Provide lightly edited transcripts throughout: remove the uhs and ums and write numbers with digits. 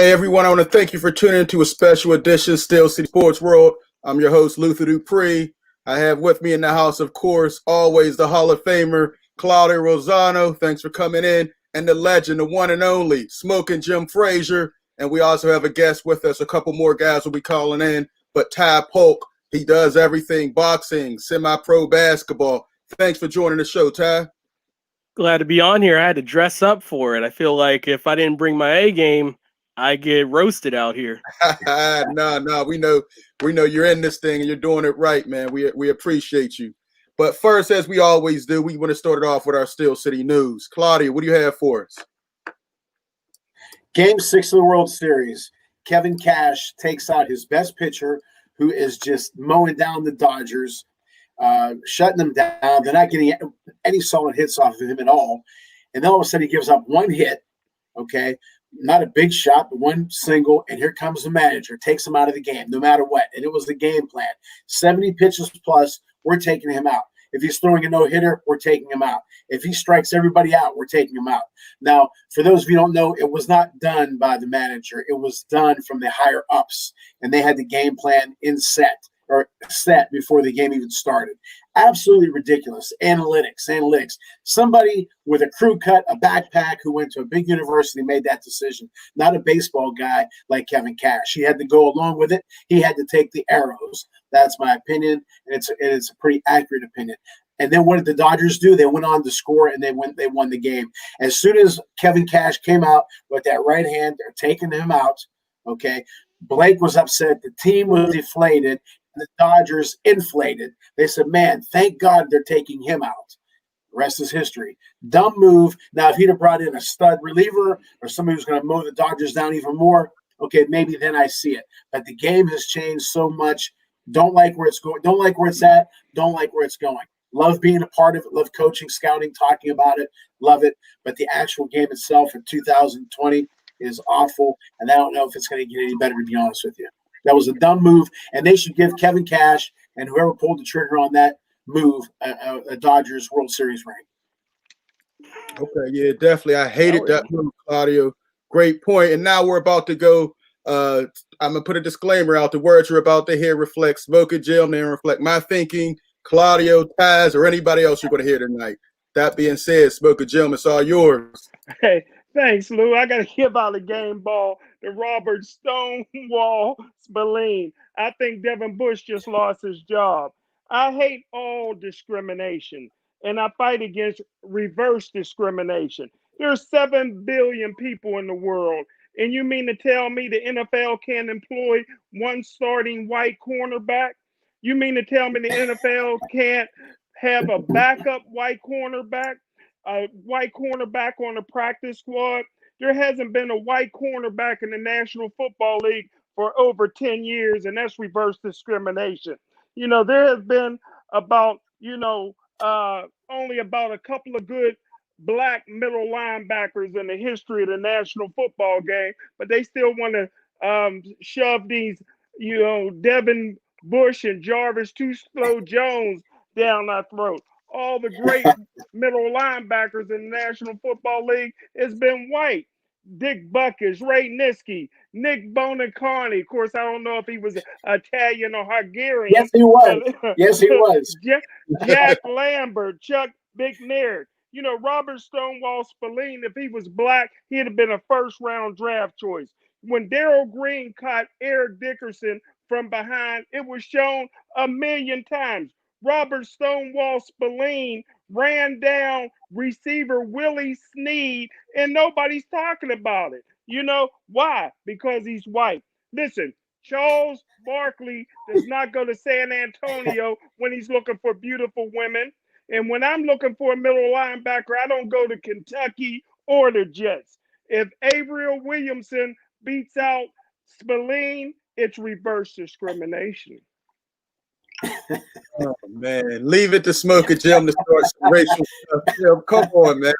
Hey everyone, I want to thank you for tuning into a special edition Steel City Sports World. I'm your host, Luther Dupree. I have with me in the house, of course, always the Hall of Famer, Claudio Reilsono. Thanks for coming in. And the legend, the one and only, Smokin Jim Frazier. And we also have a guest with us. A couple more guys will be calling in. But Ty Polk, he does everything, boxing, semi-pro basketball. Thanks for joining the show, Ty. Glad to be on here. I had to dress up for it. I feel like if I didn't bring my A game, I get roasted out here. No, we know you're in this thing and you're doing it right, man. We appreciate you. But first, as we always do, we want to start it off with our Steel City news. Claudia, what do you have for us? Game 6 of the World Series. Kevin Cash takes out his best pitcher, who is just mowing down the Dodgers, shutting them down. They're not getting any solid hits off of him at all. And then all of a sudden he gives up one hit, okay? Not a big shot, but one single, and here comes the manager, takes him out of the game, no matter what. And it was the game plan. 70 pitches plus, we're taking him out. If he's throwing a no-hitter, we're taking him out. If he strikes everybody out, we're taking him out. Now, for those of you who don't know, it was not done by the manager. It was done from the higher-ups, and they had the game plan set before the game even started. Absolutely ridiculous. Analytics. Somebody with a crew cut, a backpack, who went to a big university made that decision. Not a baseball guy like Kevin Cash. He had to go along with it. He had to take the arrows. That's my opinion, and it's a pretty accurate opinion. And then what did the Dodgers do? They went on to score, and they won the game. As soon as Kevin Cash came out with that right hand, they're taking him out, okay? Blake was upset. The team was deflated. The Dodgers inflated. They said, man, thank God they're taking him out. The rest is history. Dumb move. Now, if he'd have brought in a stud reliever or somebody who's going to mow the Dodgers down even more, okay, maybe then I see it. But the game has changed so much. Don't like where it's going. Don't like where it's at. Don't like where it's going. Love being a part of it. Love coaching, scouting, talking about it. Love it. But the actual game itself in 2020 is awful. And I don't know if it's going to get any better, to be honest with you. That was a dumb move, and they should give Kevin Cash and whoever pulled the trigger on that move a Dodgers World Series ring. Okay, yeah, definitely. I hated that move, Claudio. Great point. And now we're about to go. I'm going to put a disclaimer out. The words you're about to hear reflect Smokin Jim. They reflect my thinking, Claudio, Taz, or anybody else you're going to hear tonight. That being said, Smokin Jim, it's all yours. Hey, thanks, Lou. I got to give out a game ball to Robert Stonewall Spillane. I think Devin Bush just lost his job. I hate all discrimination, and I fight against reverse discrimination. There's 7 billion people in the world, and you mean to tell me the NFL can't employ one starting white cornerback? You mean to tell me the NFL can't have a backup white cornerback? A white cornerback on the practice squad? There hasn't been a white cornerback in the National Football League for over 10 years, and that's reverse discrimination. You know, there has been about, only about a couple of good black middle linebackers in the history of the National Football game, but they still want to shove these, Devin Bush and Jarvis Too Slow Jones down our throat. All the great middle linebackers in the National Football League has been white. Dick Buckus, Ray Niskey, Nick Bonacarni. Of course, I don't know if he was Italian or Hungarian. Yes, he was. Yes, he was. Jack Lambert, Chuck McNair. Robert Stonewall Spillane, if he was black, he'd have been a first-round draft choice. When Darryl Green caught Eric Dickerson from behind, it was shown 1,000,000 times. Robert Stonewall Spillane ran down receiver Willie Snead, and nobody's talking about it. You know why? Because he's white. Listen, Charles Barkley does not go to San Antonio when he's looking for beautiful women. And when I'm looking for a middle linebacker, I don't go to Kentucky or the Jets. If Averill Williamson beats out Spillane, it's reverse discrimination. Oh man, leave it to Smokin Jim to start some racial stuff. Jim, come on, man.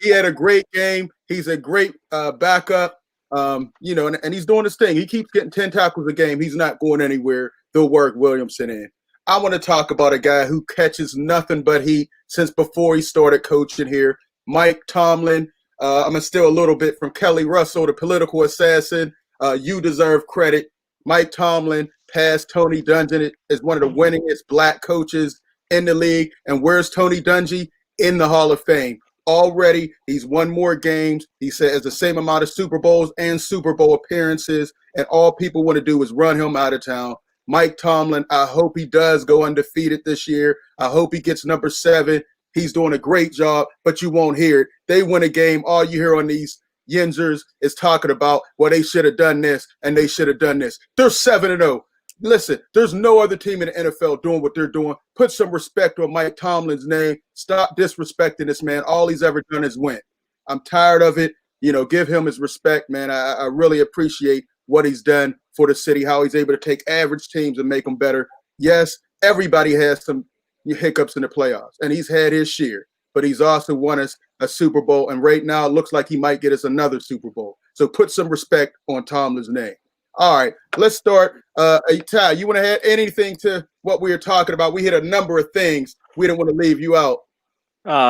He had a great game. He's a great backup. And he's doing his thing. He keeps getting 10 tackles a game. He's not going anywhere. They'll work Williamson in. I want to talk about a guy who catches nothing but heat since before he started coaching here. Mike Tomlin. I'm going to steal a little bit from Kelly Russell, the political assassin. You deserve credit. Mike Tomlin passed Tony Dungy as one of the winningest black coaches in the league. And where's Tony Dungy? In the Hall of Fame. Already, he's won more games. He has the same amount of Super Bowls and Super Bowl appearances. And all people want to do is run him out of town. Mike Tomlin, I hope he does go undefeated this year. I hope he gets number 7. He's doing a great job, but you won't hear it. They win a game. All you hear on these Yinzers is talking about, well, they should have done this and they should have done this. They're 7-0. Listen, there's no other team in the NFL doing what they're doing. Put some respect on Mike Tomlin's name. Stop disrespecting this man. All he's ever done is win. I'm tired of it. Give him his respect, man. I really appreciate what he's done for the city, how he's able to take average teams and make them better. Yes, everybody has some hiccups in the playoffs, and he's had his share, but he's also won us a Super Bowl, and right now it looks like he might get us another Super Bowl. So put some respect on Tomlin's name. All right, let's start. Ty, you want to add anything to what we were talking about? We hit a number of things. We didn't want to leave you out.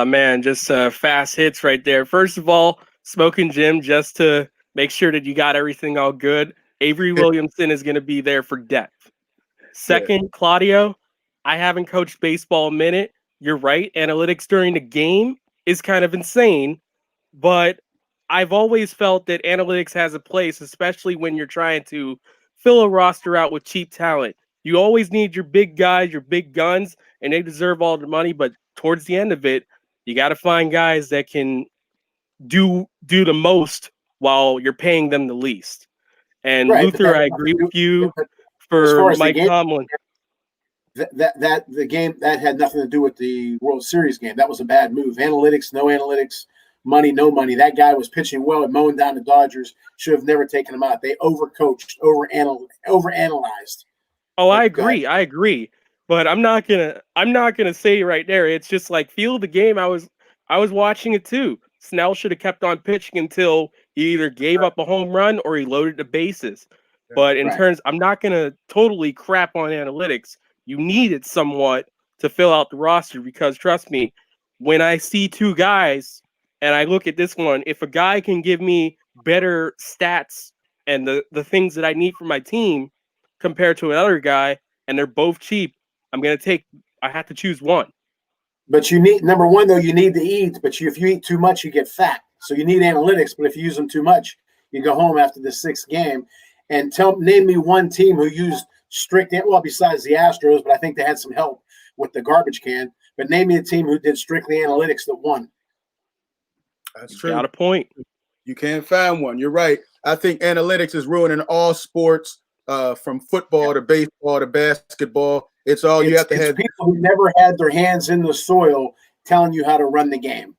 Man, just fast hits right there. First of all, Smokin Jim, just to make sure that you got everything all good, Avery Williamson is going to be there for depth. Second, Claudio, I haven't coached baseball a minute. You're right. Analytics during the game is kind of insane, but I've always felt that analytics has a place, especially when you're trying to fill a roster out with cheap talent. You always need your big guys, your big guns, and they deserve all the money. But towards the end of it, you got to find guys that can do the most while you're paying them the least. And right, Luther, I agree with you for Mike Tomlin. That the game that had nothing to do with the World Series game. That was a bad move. Analytics, no analytics. Money, no money. That guy was pitching well and mowing down the Dodgers. Should have never taken him out. They overcoached, overanalyzed. Oh, I agree. But I'm not gonna say right there. It's just like feel the game. I was watching it too. Snell should have kept on pitching until he either gave up a home run or he loaded the bases. But in terms, I'm not gonna totally crap on analytics. You need it somewhat to fill out the roster because trust me, when I see two guys and I look at this one, if a guy can give me better stats and the things that I need for my team compared to another guy, and they're both cheap, I have to choose one. But you need, number one, though, you need to eat. But if you eat too much, you get fat. So you need analytics. But if you use them too much, you go home after the 6th game. And name me one team who used strict, well, besides the Astros, but I think they had some help with the garbage can. But name me a team who did strictly analytics that won. That's true. Got a point. You can't find one. You're right. I think analytics is ruining all sports, from football to baseball to basketball. It's you have to have people who never had their hands in the soil telling you how to run the game.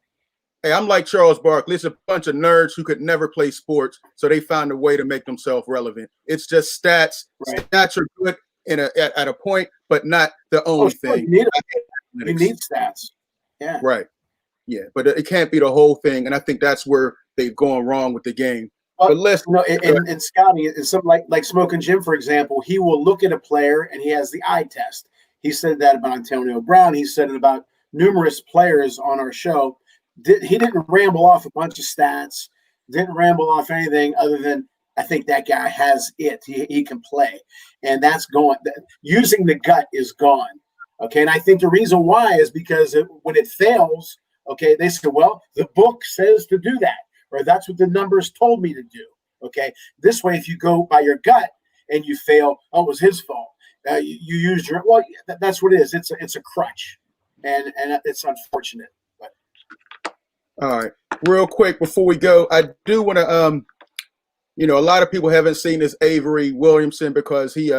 Hey, I'm like Charles Barkley. It's a bunch of nerds who could never play sports, so they found a way to make themselves relevant. It's just stats. Right. Stats are good at a point, but not the only thing. You need stats. Yeah. Right. Yeah, but it can't be the whole thing, and I think that's where they've gone wrong with the game. But listen, and Scotty, and something like Smokin Jim, for example, he will look at a player and he has the eye test. He said that about Antonio Brown. He said it about numerous players on our show. He didn't ramble off a bunch of stats, didn't ramble off anything other than, I think that guy has it. He can play. And that's going – using the gut is gone. Okay, and I think the reason why is because when it fails, okay, they say, well, the book says to do that, or that's what the numbers told me to do. Okay, this way, if you go by your gut and you fail, oh, it was his fault. You used your – well, that's what it is. It's a crutch, and it's unfortunate. But. All right, real quick before we go, I do want to a lot of people haven't seen this Avery Williamson because he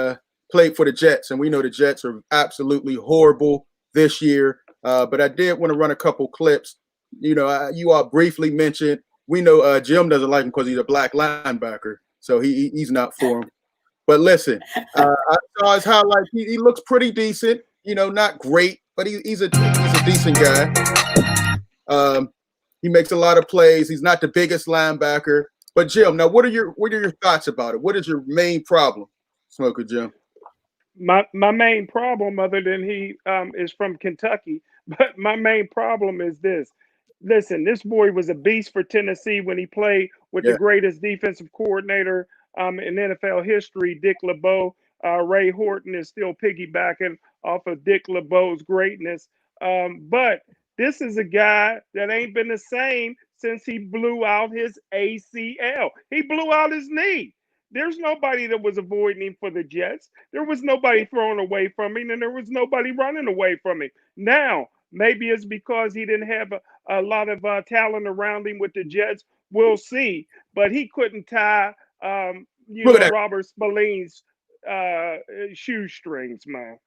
played for the Jets, and we know the Jets are absolutely horrible this year. But I did want to run a couple clips. You all briefly mentioned, we know Jim doesn't like him because he's a black linebacker, so he's not for him. But listen, I saw his highlights. He looks pretty decent. Not great, but he's a decent guy. He makes a lot of plays. He's not the biggest linebacker. But Jim, now what are your thoughts about it? What is your main problem, Smoker Jim? My main problem, other than he is from Kentucky, but my main problem is this. Listen, this boy was a beast for Tennessee when he played with the greatest defensive coordinator in NFL history, Dick LeBeau. Ray Horton is still piggybacking off of Dick LeBeau's greatness. But this is a guy that ain't been the same since he blew out his ACL. He blew out his knee. There's nobody that was avoiding him for the Jets. There was nobody throwing away from him, and there was nobody running away from him. Now, maybe it's because he didn't have a lot of talent around him with the Jets. We'll see. But he couldn't tie, Robert Spalin's shoestrings, man.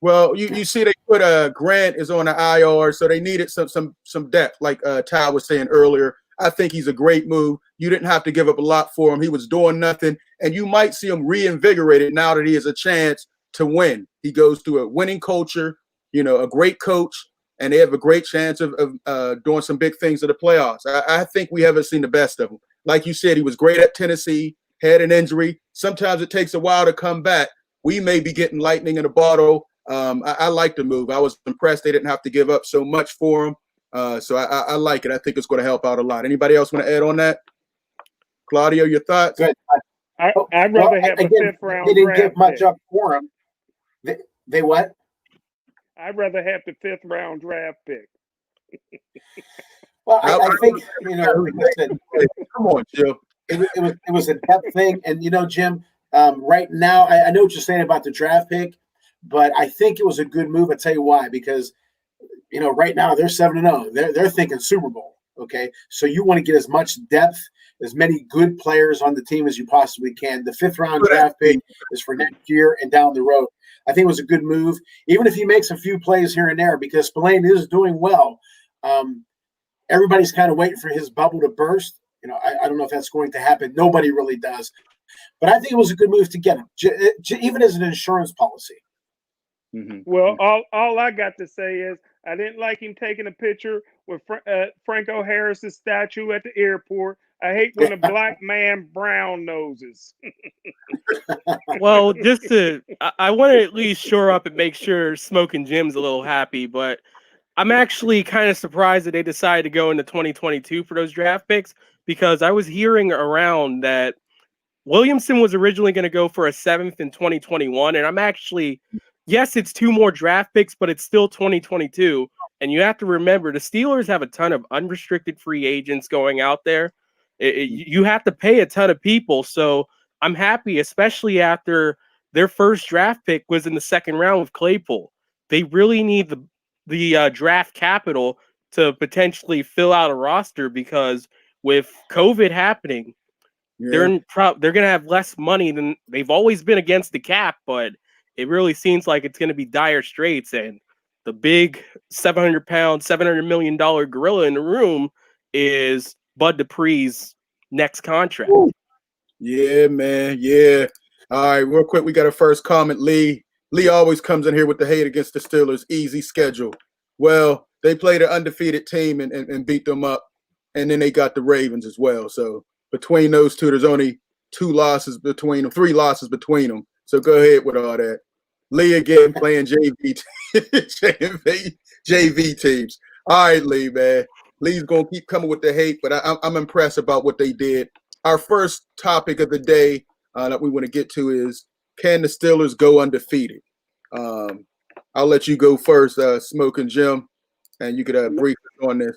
Well, you see, they put Grant is on the IR, so they needed some depth, like Ty was saying earlier. I think he's a great move. You didn't have to give up a lot for him. He was doing nothing, and you might see him reinvigorated now that he has a chance to win. He goes to a winning culture, a great coach, and they have a great chance of doing some big things in the playoffs. I think we haven't seen the best of him. Like you said, he was great at Tennessee, had an injury. Sometimes it takes a while to come back. We may be getting lightning in a bottle. I like the move. I was impressed they didn't have to give up so much for him. So I like it. I think it's going to help out a lot. Anybody else want to add on that? Claudio, your thoughts? Good. I'd rather have a fifth round. They didn't give much up for him. They what? I'd rather have the fifth round draft pick. Well, I think listen, come on, Jim. It was a depth thing, and Jim. Right now, I know what you're saying about the draft pick, but I think it was a good move. I tell you why, because right now they're 7-0. They're thinking Super Bowl. Okay, so you want to get as much depth, as many good players on the team as you possibly can. The fifth round draft pick is for next year and down the road. I think it was a good move, even if he makes a few plays here and there, because Spillane is doing well. Everybody's kind of waiting for his bubble to burst. I don't know if that's going to happen. Nobody really does. But I think it was a good move to get him, even as an insurance policy. Mm-hmm. Well, all I got to say is I didn't like him taking a picture with Franco Harris's statue at the airport. I hate when a black man brown noses. Well, I want to at least shore up and make sure Smokin' Jim's a little happy, but I'm actually kind of surprised that they decided to go into 2022 for those draft picks, because I was hearing around that Williamson was originally going to go for a 7th in 2021, and I'm actually, yes, it's 2 more draft picks, but it's still 2022, and you have to remember the Steelers have a ton of unrestricted free agents going out there. You have to pay a ton of people, so I'm happy, especially after their first draft pick was in the 2nd round with Claypool. They really need the draft capital to potentially fill out a roster, because with COVID happening, they're going to have less money than they've always been against the cap, but it really seems like it's going to be dire straits, and the big 700-pound, $700 million gorilla in the room is Bud Dupree's next contract. Yeah, man. Yeah. All right, real quick, we got a first comment. Lee always comes in here with the hate against the Steelers. Easy schedule. Well, they played an undefeated team and beat them up, and then they got the Ravens as well. So between those two, there's only 3 losses between them. So go ahead with all that. Lee again playing JV teams. All right, Lee, man. Lee's going to keep coming with the hate, but I'm impressed about what they did. Our first topic of the day that we want to get to is, can the Steelers go undefeated? I'll let you go first, Smokin' Jim, and you could brief us on this.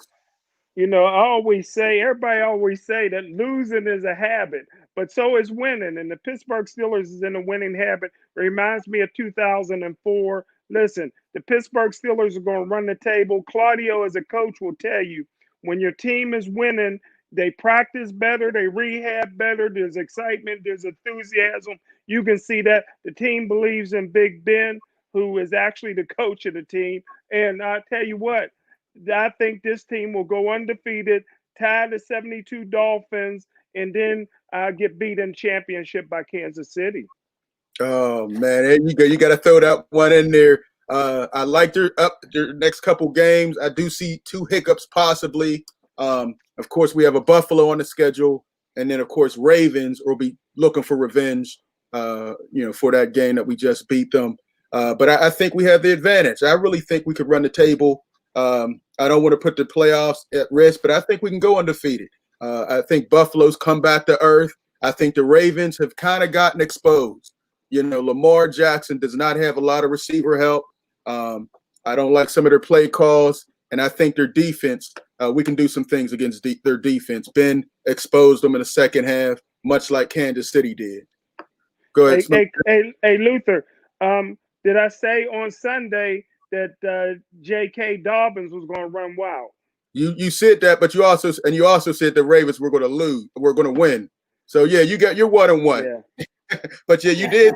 Everybody always say that losing is a habit, but so is winning. And the Pittsburgh Steelers is in a winning habit. It reminds me of 2004. Listen, the Pittsburgh Steelers are going to run the table. Claudio, as a coach, will tell you, when your team is winning, they practice better, they rehab better, there's excitement, there's enthusiasm. You can see that the team believes in Big Ben, who is actually the coach of the team. And I tell you what, I think this team will go undefeated, tie the 72 Dolphins, and then get beat in championship by Kansas City. Oh, man, there you go. You got to throw that one in there. I like their next couple games. I do see 2 hiccups possibly. Of course, we have a Buffalo on the schedule, and then, of course, Ravens will be looking for revenge, for that game that we just beat them. But I think we have the advantage. I really think we could run the table. I don't want to put the playoffs at risk, but I think we can go undefeated. I think Buffalo's come back to earth. I think the Ravens have kind of gotten exposed. You know, Lamar Jackson does not have a lot of receiver help. I don't like some of their play calls, and I think their defense, we can do some things against their defense. Ben exposed them in the second half, much like Kansas City did. Go ahead. Hey, Luther, did I say on Sunday that J.K. Dobbins was going to run wild? You said that, but you also said the Ravens were going to lose. We're going to win. So yeah, you're 1-1. Yeah. But yeah, you did.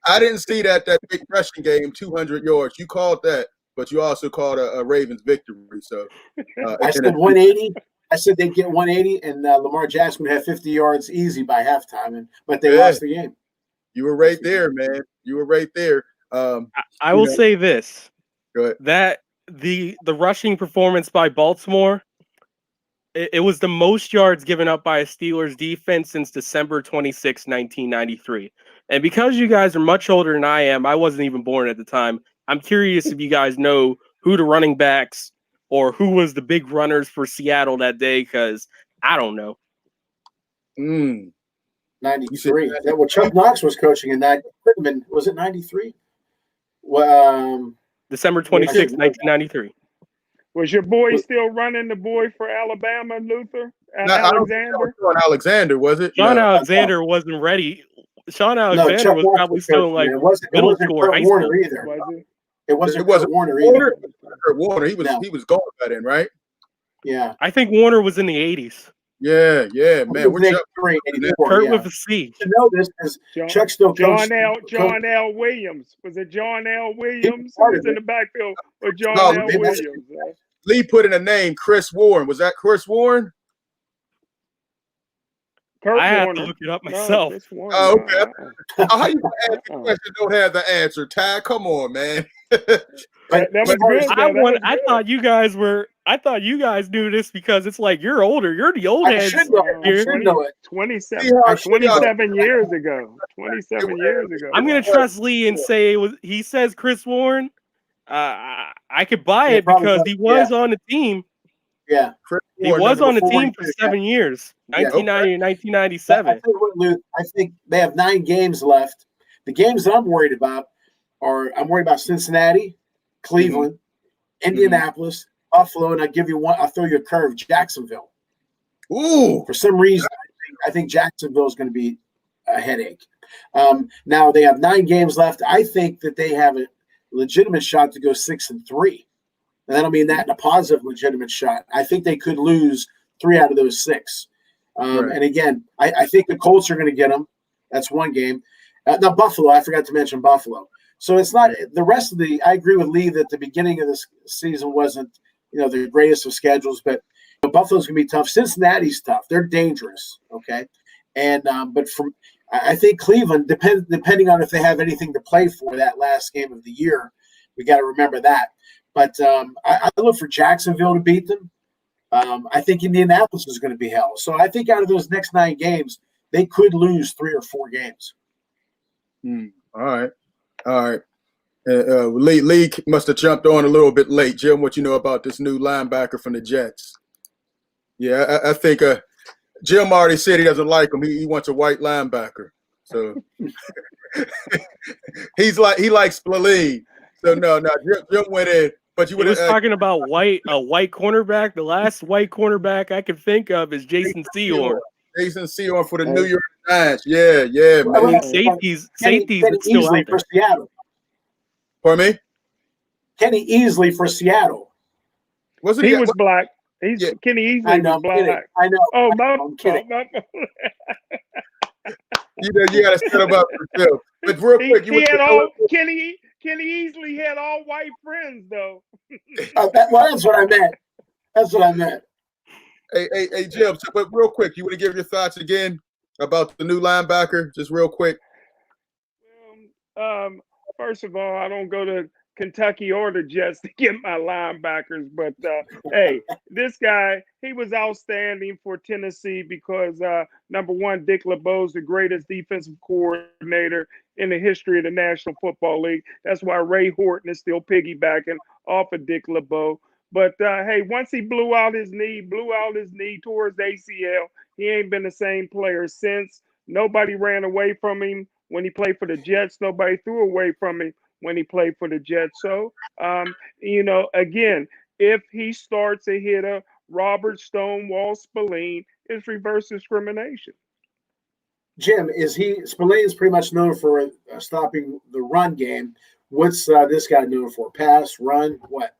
I didn't see that big rushing game, 200 yards. You called that, but you also called a Ravens victory. So I said 180. I said they'd get 180, and Lamar Jackson would have 50 yards easy by halftime. But they lost the game. You were right there, man. You were right there. I will say this: go ahead. that the rushing performance by Baltimore, it was the most yards given up by a Steelers defense since December 26, 1993. And because you guys are much older than I am, I wasn't even born at the time. I'm curious if you guys know who the running backs or who was the big runners for Seattle that day, because I don't know. 93. Well, Chuck Knox was coaching in that. Was it 93? Well, December 26, 1993. Was your boy still running the boy for Alabama, Luther? Alexander? Alexander, was it? Sean Alexander wasn't ready. Sean Alexander was probably still in like middle school or high school. Either. It wasn't Warner either. Kurt Warner. He was gone by then, right? Yeah. I think Warner was in the 80s. Yeah, man. We're Kurt with a C. You know this is Chuck still John L. Williams. Was it John L. Williams who was in the backfield? Or John L. Williams? Lee put in a name, Chris Warren. Was that Chris Warren? I have to look it up myself. Oh, okay. How you gonna ask a question don't have the answer, Ty? Come on, man. I thought you guys knew this because it's like you're older. You're the old heads. I should know it. 27 years ago. 27 years ago. I'm gonna trust Lee and say he says Chris Warren. I could buy it because he was on the team. Yeah, he was on the team for 7 years, 1990 and 1997. I think they have 9 games left. The games that I'm worried about Cincinnati, Cleveland, Indianapolis, Buffalo, and I'll throw you a curve, Jacksonville. Ooh. For some reason, I think Jacksonville is going to be a headache. Now they have 9 games left. I think that they have a legitimate shot to go 6-3. And I don't mean that in a positive, legitimate shot. I think they could lose 3 out of those 6. Right. And again, I think the Colts are going to get them. That's one game. Now, Buffalo, I forgot to mention Buffalo. So it's not the rest of I agree with Lee that the beginning of this season wasn't, the greatest of schedules, but Buffalo's going to be tough. Cincinnati's tough. They're dangerous. Okay. And, but I think Cleveland, depending on if they have anything to play for that last game of the year, we got to remember that. But I look for Jacksonville to beat them. I think Indianapolis is going to be hell. So I think out of those next 9 games, they could lose 3 or 4 games. All right. Lee must have jumped on a little bit late. Jim, what you know about this new linebacker from the Jets? Yeah, I think Jim already said he doesn't like him. He wants a white linebacker. So he likes Spillane. So no, Jim went in. But you was talking about a white cornerback. The last white cornerback I can think of is Jason Seward. Jason Seward for the New York Giants. Yeah, man. I mean, safeties still out there. For Seattle. Pardon me? Kenny Easley for Seattle. He was black. Kenny Easley was black. I know. Oh, I'm kidding. You got to set him up for yourself. But real quick, Kenny Easley had all white friends, though. That's what I meant. Hey, Jim. But real quick, you want to give your thoughts again about the new linebacker, just real quick? First of all, I don't go to Kentucky or the Jets to get my linebackers, but hey, this guy, he was outstanding for Tennessee because number one, Dick LeBeau is the greatest defensive coordinator in the history of the National Football League. That's why Ray Horton is still piggybacking off of Dick LeBeau. But hey, once he blew out his knee towards the ACL, he ain't been the same player since. Nobody ran away from him when he played for the Jets. Nobody threw away from him when he played for the Jets. So, again, if he starts a hitter, Robert Stonewall Spillane, it's reverse discrimination. Jim, Spillane's pretty much known for stopping the run game. What's this guy known for? Pass, run, what?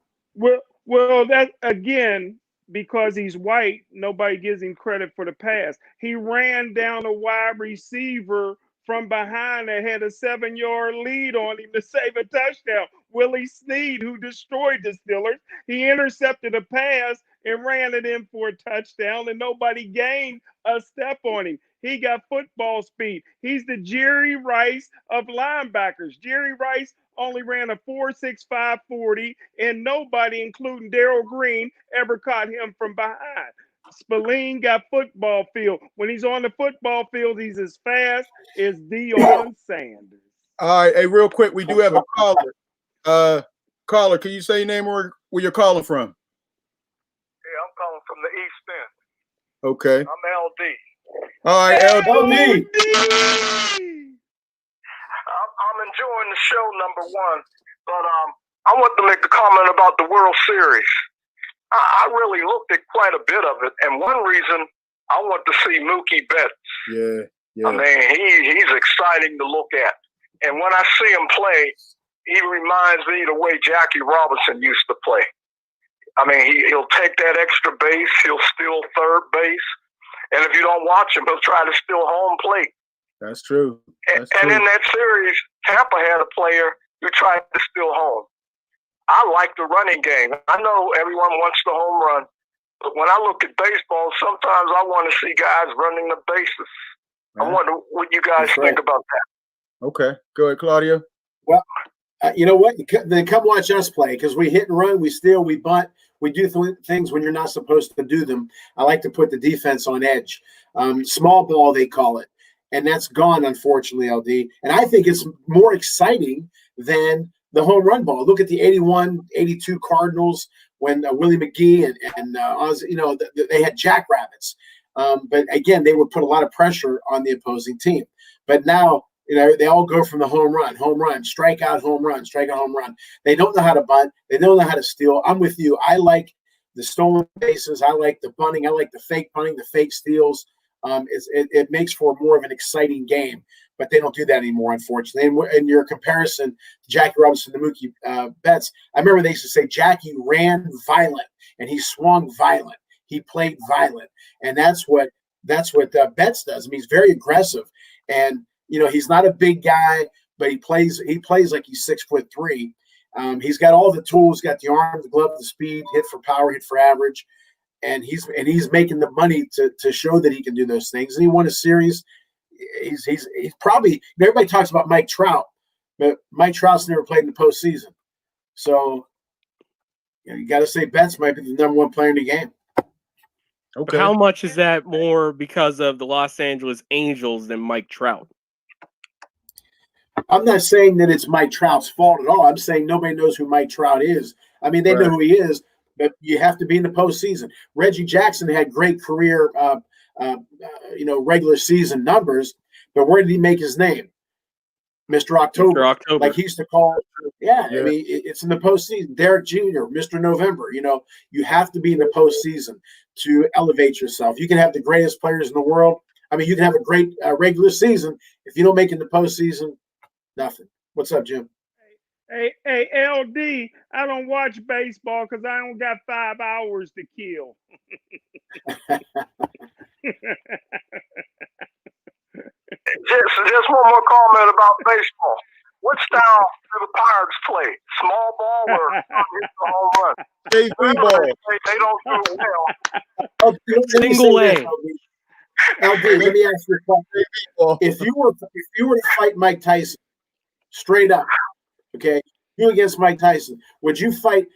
Well, that again, because he's white, nobody gives him credit for the pass. He ran down a wide receiver from behind that had a 7-yard lead on him to save a touchdown. Willie Snead, who destroyed the Steelers, he intercepted a pass and ran it in for a touchdown, and nobody gained a step on him. He got football speed. He's the Jerry Rice of linebackers. Jerry Rice only ran a 4.65 40, and nobody, including Darrell Green, ever caught him from behind. Spillane got football field. When he's on the football field, he's as fast as Deion Sanders. All right, hey, real quick, we do have a caller. Caller, can you say your name or where you're calling from? Yeah, I'm calling from the East End. Okay. I'm LD. All right, LD. I'm enjoying the show, number one, but I want to make a comment about the World Series. I really looked at quite a bit of it, and one reason I want to see Mookie Betts. Yeah. I mean, he's exciting to look at, and when I see him play, he reminds me the way Jackie Robinson used to play. I mean, he'll take that extra base, he'll steal third base, and if you don't watch him, he'll try to steal home plate. That's true. And in that series, Tampa had a player who tried to steal home. I like the running game. I know everyone wants the home run, but when I look at baseball, sometimes I want to see guys running the bases. I wonder what you guys think about that. Okay. Go ahead, Claudio. Well, you know what? Then come watch us play, because we hit and run, we steal, we bunt, we do things when you're not supposed to do them. I like to put the defense on edge. Small ball, they call it. And that's gone, unfortunately, LD. And I think it's more exciting than the home run ball. Look at the 81, 82 Cardinals when Willie McGee and they had jackrabbits. But again, they would put a lot of pressure on the opposing team. But now, they all go from the home run, strikeout, home run, strikeout, home run. They don't know how to bunt. They don't know how to steal. I'm with you. I like the stolen bases. I like the bunting. I like the fake bunting, the fake steals. It makes for more of an exciting game, but they don't do that anymore, unfortunately. And in your comparison, Jackie Robinson to Mookie Betts, I remember they used to say Jackie ran violent and he swung violent. He played violent, and that's what Betts does. I mean, he's very aggressive, and he's not a big guy, but he plays like he's 6'3". He's got all the tools, got the arm, the glove, the speed, hit for power, hit for average. And he's making the money to show that he can do those things. And he won a series. He's probably, everybody talks about Mike Trout, but Mike Trout's never played in the postseason. So you got to say Betts might be the number one player in the game. Okay. But how much is that more because of the Los Angeles Angels than Mike Trout? I'm not saying that it's Mike Trout's fault at all. I'm saying nobody knows who Mike Trout is. I mean, they know who he is, but you have to be in the postseason. Reggie Jackson had great career, regular season numbers, but where did he make his name? Mr. October. Like he used to call. Yeah. I mean, it's in the postseason. Derek Jr., Mr. November. You have to be in the postseason to elevate yourself. You can have the greatest players in the world. I mean, you can have a great regular season. If you don't make it in the postseason, nothing. What's up, Jim? Hey, LD, I don't watch baseball because I don't got 5 hours to kill. Just one more comment about baseball. What style do the Pirates play? Small ball or hit the home run? JV ball. They don't do well. Single A. LD, let me ask you a question. If you were to fight Mike Tyson straight up, okay, you against Mike Tyson, would you fight,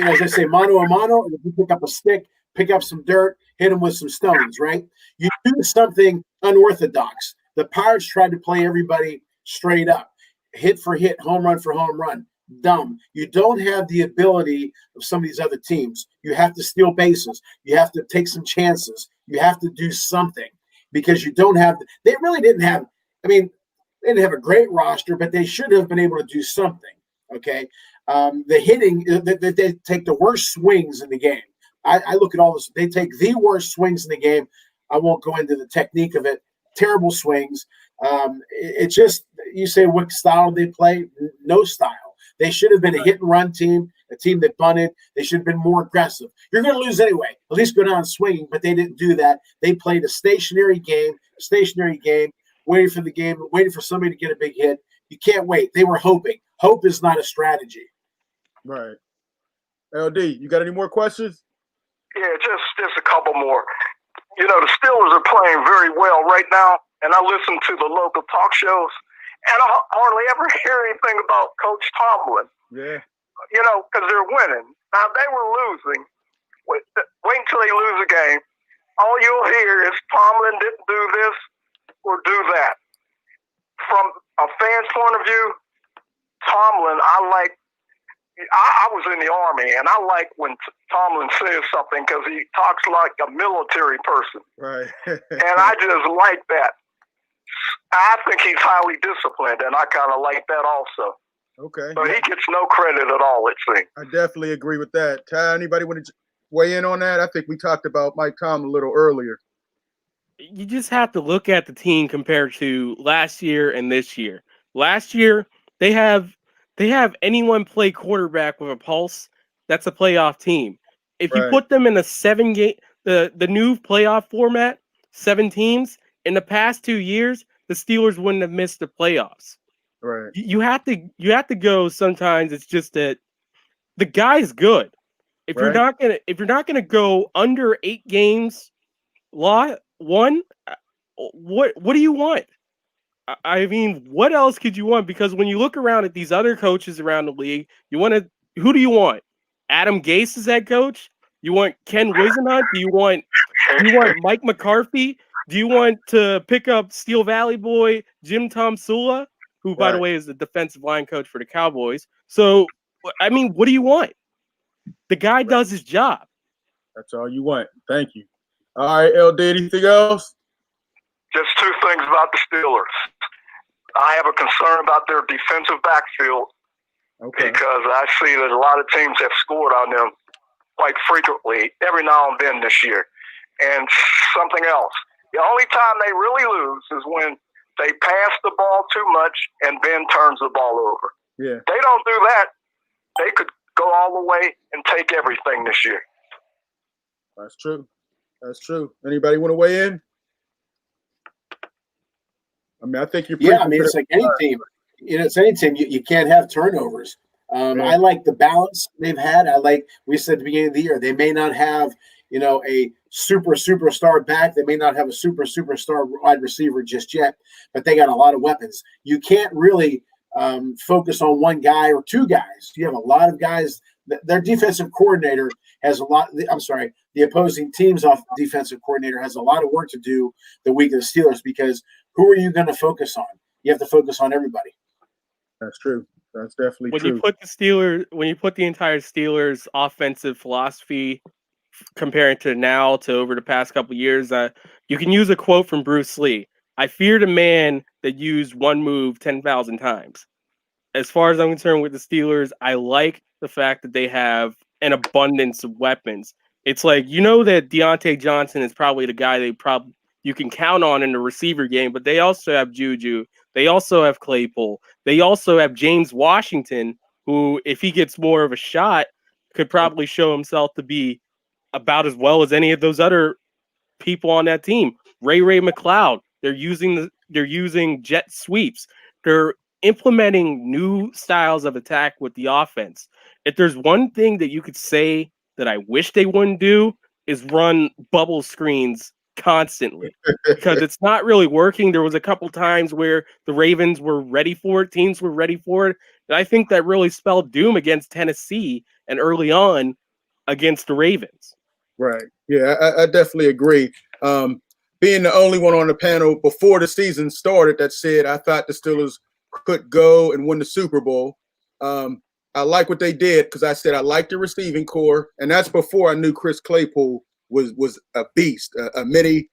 as I say, mano a mano, or would you pick up a stick, pick up some dirt, hit him with some stones, right? You do something unorthodox. The Pirates tried to play everybody straight up, hit for hit, home run for home run. dumb. You don't have the ability of some of these other teams. You have to steal bases. You have to take some chances. You have to do something because you don't have. They really didn't have. I mean, they didn't have a great roster, but they should have been able to do something. Okay, the hitting. They take the worst swings in the game. I look at all this. They take the worst swings in the game. I won't go into the technique of it. Terrible swings. It's just, you say what style they play? No style. They should have been a hit and run team, a team that bunted. They should have been more aggressive. You're going to lose anyway. At least go down swinging, but they didn't do that. They played a stationary game, waiting for the game, waiting for somebody to get a big hit. You can't wait. They were hoping. Hope is not a strategy. Right. LD, you got any more questions? Yeah, just a couple more. You know, the Steelers are playing very well right now, and I listen to the local talk shows, and I hardly ever hear anything about Coach Tomlin. Yeah. You know, because they're winning. Now, they were losing. Wait until they lose a game. All you'll hear is Tomlin didn't do this or do that. From a fan's point of view, Tomlin, I was in the Army, and I like when Tomlin says something because he talks like a military person. Right. And I just like that. I think he's highly disciplined, and I kind of like that also. Okay. So he gets no credit at all, it seems. I definitely agree with that. Ty, anybody want to weigh in on that? I think we talked about Mike Tomlin a little earlier. You just have to look at the team compared to last year and this year. Last year, they have anyone play quarterback with a pulse, that's a playoff team. If you put them in a 7-game, the new playoff format, 7 teams, in the past 2 years, the Steelers wouldn't have missed the playoffs. Right. You have to go sometimes. It's just that the guy's good. If you're not gonna go under 8 games, what do you want? I mean, what else could you want? Because when you look around at these other coaches around the league, who do you want? Adam Gase as head coach? You want Ken Wisenhunt? Do you want Mike McCarthy? Do you want to pick up Steel Valley boy Jim Tomsula, who, by the way, is the defensive line coach for the Cowboys? So, I mean, what do you want? The guy does his job. That's all you want. Thank you. All right, LD, anything else? Just 2 things about the Steelers. I have a concern about their defensive backfield because I see that a lot of teams have scored on them quite frequently, every now and then this year. And something else. The only time they really lose is when they pass the ball too much and Ben turns the ball over. Yeah. They don't do that. They could go all the way and take everything this year. That's true. That's true. Anybody want to weigh in? I mean, I think you're. Yeah, I mean, it's like any team. You know, it's any team. You can't have turnovers. I like the balance they've had. We said at the beginning of the year, they may not have, you know, a superstar back. They may not have a superstar wide receiver just yet, but they got a lot of weapons. You can't really focus on one guy or 2 guys. You have a lot of guys. Their defensive coordinator has a lot. The opposing team's defensive coordinator has a lot of work to do the week of the Steelers because who are you going to focus on? You have to focus on everybody. That's true. That's definitely true. When you put the entire Steelers offensive philosophy comparing to now to over the past couple of years, you can use a quote from Bruce Lee. I feared a man that used one move 10,000 times. As far as I'm concerned with the Steelers, I like the fact that they have an abundance of weapons. It's like, you know that Deontay Johnson is probably the guy you can count on in the receiver game, but they also have Juju. They also have Claypool. They also have James Washington, who, if he gets more of a shot, could probably show himself to be about as well as any of those other people on that team. Ray McLeod. They're using jet sweeps. They're implementing new styles of attack with the offense. If there's one thing that you could say that I wish they wouldn't do, is run bubble screens constantly, because it's not really working. There was a couple times where the Ravens were ready for it, teams were ready for it, and I think that really spelled doom against Tennessee and early on against the Ravens. Right. Yeah, I definitely agree. Being the only one on the panel before the season started that said I thought the Steelers could go and win the Super Bowl. I like what they did because I said I like the receiving core, and that's before I knew Chris Claypool was a beast, a mini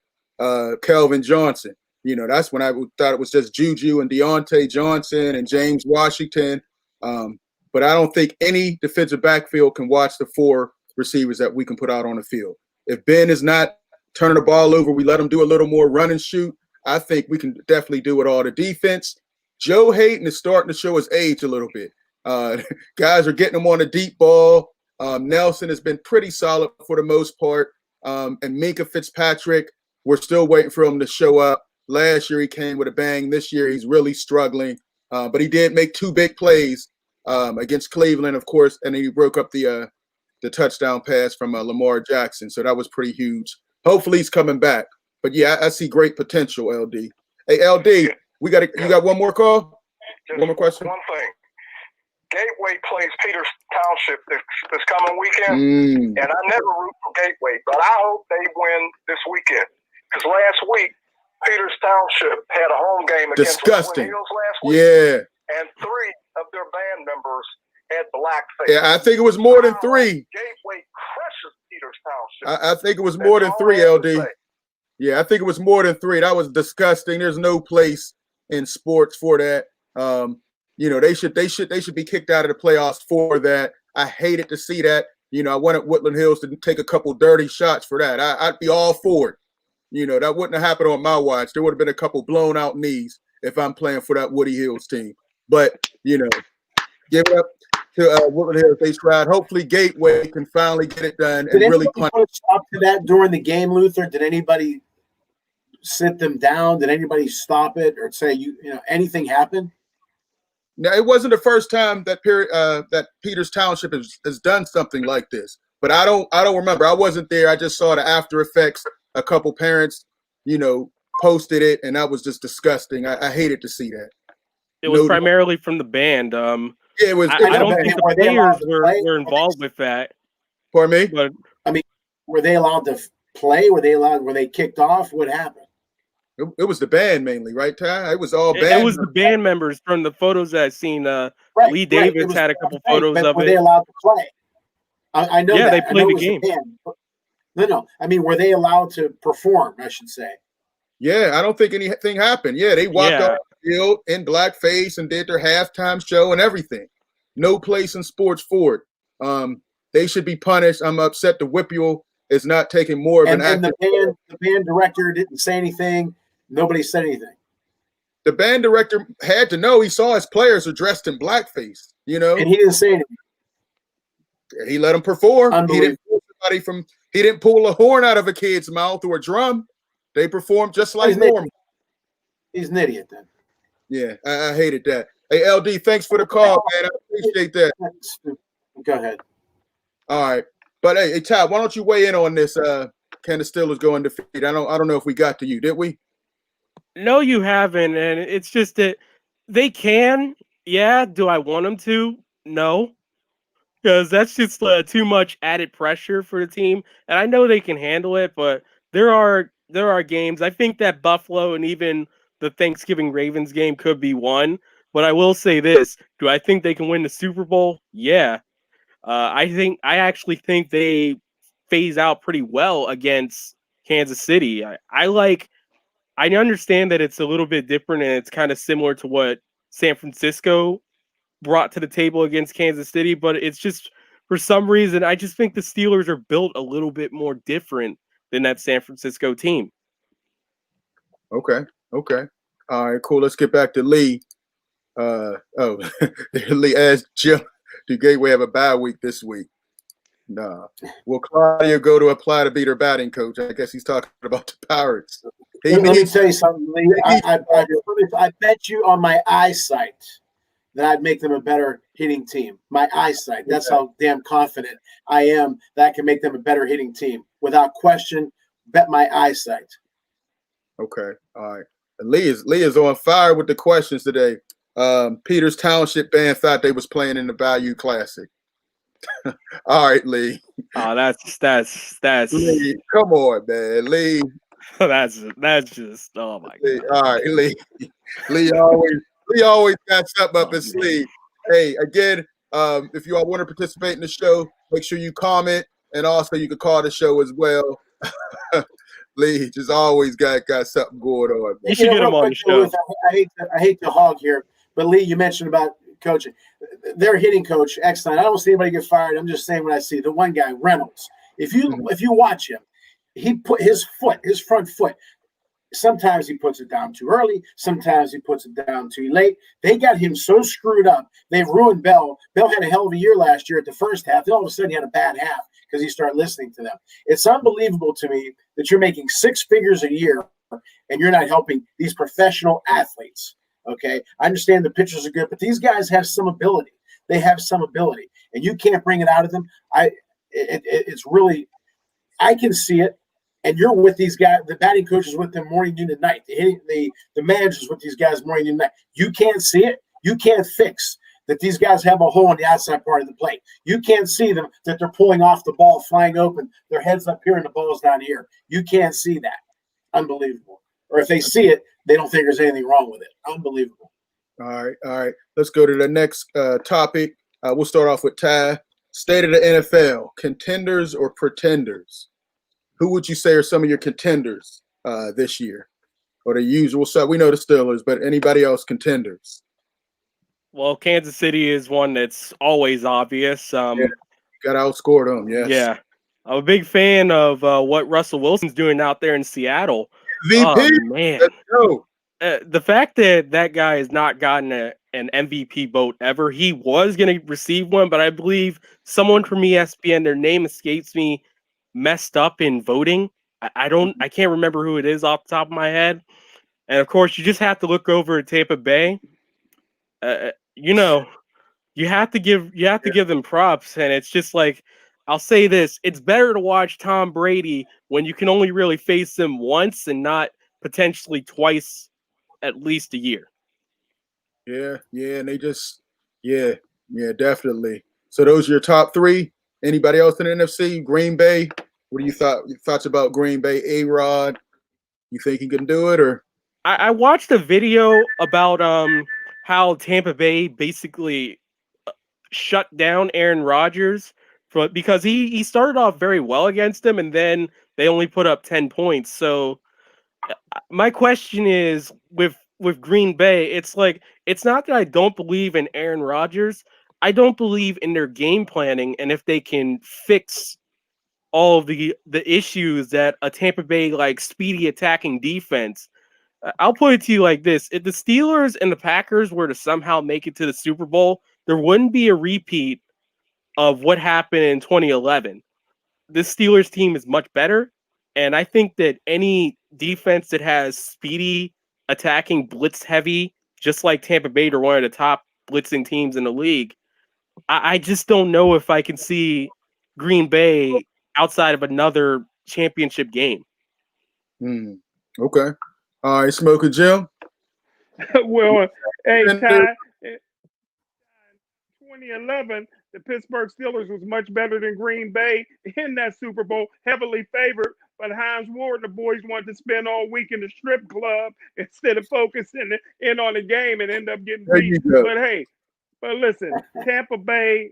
Kelvin Johnson. That's when I thought it was just Juju and Deontay Johnson and James Washington. But I don't think any defensive backfield can watch the 4 receivers that we can put out on the field. If Ben is not turning the ball over, we let him do a little more run and shoot. I think we can definitely do it all. The defense, Joe Hayden is starting to show his age a little bit. Guys are getting him on the deep ball. Nelson has been pretty solid for the most part. And Minkah Fitzpatrick, we're still waiting for him to show up. Last year he came with a bang. This year he's really struggling. But he did make 2 big plays against Cleveland, of course, and then he broke up the touchdown pass from Lamar Jackson. So that was pretty huge. Hopefully he's coming back. But yeah, I see great potential, LD. Hey, LD, you got one more call? Just one more question? One thing. Gateway plays Peters Township this coming weekend, and I never root for Gateway, but I hope they win this weekend. Because last week, Peters Township had a home game against Disgusting. Hills last week. Yeah. And 3 of their band members had blackface. Yeah, I think it was more than 3. Gateway crushes Peters Township. I think it was more than 3, LD. Yeah, I think it was more than 3. That was disgusting. There's no place in sports for that. They should be kicked out of the playoffs for that. I hated to see that. I wanted Woodland Hills to take a couple dirty shots for that. I'd be all for it. That wouldn't have happened on my watch. There would have been a couple blown out knees if I'm playing for that Woody Hills team. But, give it up to Woodland Hills. They tried. Hopefully Gateway can finally get it done and really put a stop to that during the game, Luther? Did anybody sit them down? Did anybody stop it or say anything happen? Now, it wasn't the first time that Peters Township has done something like this, but I don't remember. I wasn't there. I just saw the after effects. A couple parents, posted it, and that was just disgusting. I hated to see that. It was primarily from the band. Yeah, it was. I don't think the players were involved with that. Pardon me? But I mean, were they allowed to play? Were they kicked off? What happened? It was the band mainly, right, Ty? It was all band. It was the band members from the photos that I've seen. Lee Davis had a couple photos of it. Were they allowed to play? I know. Yeah, that. they played the game. No. I mean, were they allowed to perform? I should say. Yeah, I don't think anything happened. Yeah, they walked off the field in blackface and did their halftime show and everything. No place in sports for it. They should be punished. I'm upset the Whippeal is not taking more of an act. And the band director didn't say anything. Nobody said anything. The band director had to know. He saw his players are dressed in blackface, and he didn't say anything. He let them perform. He didn't pull a horn out of a kid's mouth or a drum. They performed just like normal. He's an idiot then. Yeah, I hated that. Hey, LD, thanks for the call, man. I appreciate that. Go ahead. All right. But hey, Ty, why don't you weigh in on this? Can the Steelers go undefeated? I don't know if we got to you, did we? No, you haven't, and it's just that they can. Yeah, do I want them to? No, because that's just too much added pressure for the team, and I know they can handle it. But there are games. I think that Buffalo and even the Thanksgiving Ravens game could be won. But I will say this: do I think they can win the Super Bowl? Yeah, I actually think they phase out pretty well against Kansas City. I understand that it's a little bit different and it's kind of similar to what San Francisco brought to the table against Kansas City, but it's just for some reason I just think the Steelers are built a little bit more different than that San Francisco team. Okay. All right, cool. Let's get back to Lee. Lee asked Jim, do Gateway have a bye week this week? Nah. Will Claudio go to apply to be their batting coach? I guess he's talking about the Pirates. Let me tell you something, Lee. I bet you on my eyesight that I'd make them a better hitting team. My eyesight. That's how damn confident I am that I can make them a better hitting team. Without question, bet my eyesight. Okay. All right. And Lee is on fire with the questions today. Peters Township band thought they was playing in the Bayou Classic. All right, Lee. Oh, that's Lee, come on, man. Lee. That's just oh my God. God. All right, Lee always got something up his sleeve. Hey, again, If you all want to participate in the show, make sure you comment, and also you can call the show as well. Lee just always got something going on. You should get him on the show. Ruth, I hate to hog here, but Lee, you mentioned about coaching. Their hitting coach, excellent. I don't see anybody get fired. I'm just saying what I see. The one guy, Reynolds. If you watch him, he put his front foot. Sometimes he puts it down too early. Sometimes he puts it down too late. They got him so screwed up. They've ruined Bell. Bell had a hell of a year last year at the first half. Then all of a sudden he had a bad half because he started listening to them. It's unbelievable to me that you're making 6 figures a year and you're not helping these professional athletes. Okay, I understand the pitchers are good, but these guys have some ability. They have some ability, and you can't bring it out of them. It's really, I can see it. And you're with these guys. The batting coach is with them morning, noon, and night. The manager's with these guys morning, noon, and night. You can't see it. You can't fix that these guys have a hole on the outside part of the plate. You can't see them that they're pulling off the ball, flying open, their head's up here and the ball's down here. You can't see that. Unbelievable. Or if they see it, they don't think there's anything wrong with it. Unbelievable. All right. Let's go to the next topic. We'll start off with Ty. State of the NFL: contenders or pretenders? Who would you say are some of your contenders this year, or the usual side? We know the Steelers, but anybody else contenders? Well, Kansas City is one that's always obvious. Got to outscore them. Yes. Yeah, I'm a big fan of what Russell Wilson's doing out there in Seattle. MVP. Oh, man, Let's go. The fact that guy has not gotten an MVP vote ever. He was going to receive one, but I believe someone from ESPN, their name escapes me, messed up in voting. I can't remember who it is off the top of my head. And of course, you just have to look over at Tampa Bay. You have to give them props, and it's just like, I'll say this: it's better to watch Tom Brady when you can only really face him once and not potentially twice at least a year. Yeah, and they just, definitely. So those are your top 3. Anybody else in the NFC? Green Bay. What are your thoughts about Green Bay? A-Rod. You think he can do it, or? I watched a video about how Tampa Bay basically shut down Aaron Rodgers because he started off very well against them, and then they only put up 10 points. So my question is, with Green Bay, it's like, it's not that I don't believe in Aaron Rodgers. I don't believe in their game planning, and if they can fix all of the issues that a Tampa Bay like speedy attacking defense. I'll put it to you like this: if the Steelers and the Packers were to somehow make it to the Super Bowl, there wouldn't be a repeat of what happened in 2011. This Steelers team is much better, and I think that any defense that has speedy attacking, blitz heavy, just like Tampa Bay, are one of the top blitzing teams in the league. I just don't know if I can see Green Bay outside of another championship game. Okay. All right, Smokin' Jim. Well, hey, Ty, in 2011, the Pittsburgh Steelers was much better than Green Bay in that Super Bowl, heavily favored. But Hines Ward and the boys wanted to spend all week in the strip club instead of focusing in on the game and end up getting beat. But listen, Tampa Bay's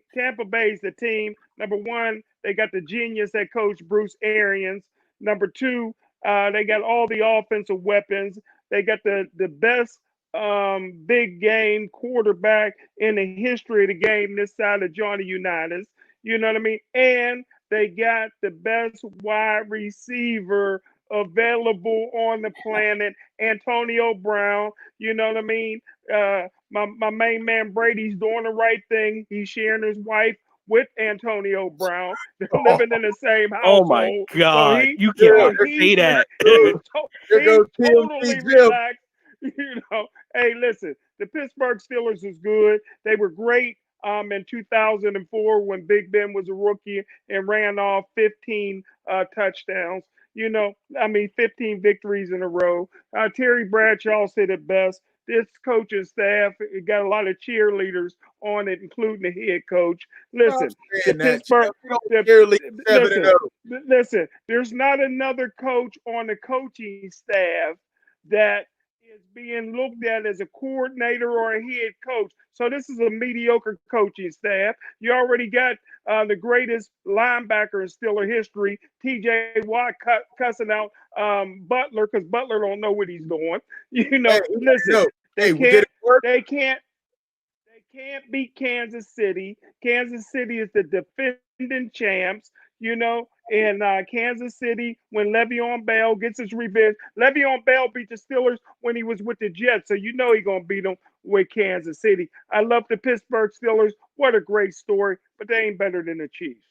the team. Number 1, they got the genius head coach Bruce Arians. Number 2, they got all the offensive weapons. They got the best big game quarterback in the history of the game this side of Johnny Unitas. You know what I mean? And they got the best wide receiver available on the planet, Antonio Brown. You know what I mean? My main man Brady's doing the right thing. He's sharing his wife with Antonio Brown. They're living in the same household. Oh my God! So you can't say that. He's totally relaxed. You know, hey, listen, the Pittsburgh Steelers is good. They were great in 2004 when Big Ben was a rookie and ran off 15 touchdowns. You know, 15 victories in a row. Terry Bradshaw said it best. This coaching staff got a lot of cheerleaders on it, including the head coach. Listen, listen, there's not another coach on the coaching staff that is being looked at as a coordinator or a head coach. So this is a mediocre coaching staff. You already got the greatest linebacker in Steeler history, T.J. Watt, cussing out Butler because Butler don't know what he's doing. You know, listen, they can't beat Kansas City. Kansas City is the defending champs, you know, and Kansas City, when Le'Veon Bell gets his revenge. Le'Veon Bell beat the Steelers when he was with the Jets, so you know he's going to beat them with Kansas City. I love the Pittsburgh Steelers. What a great story, but they ain't better than the Chiefs.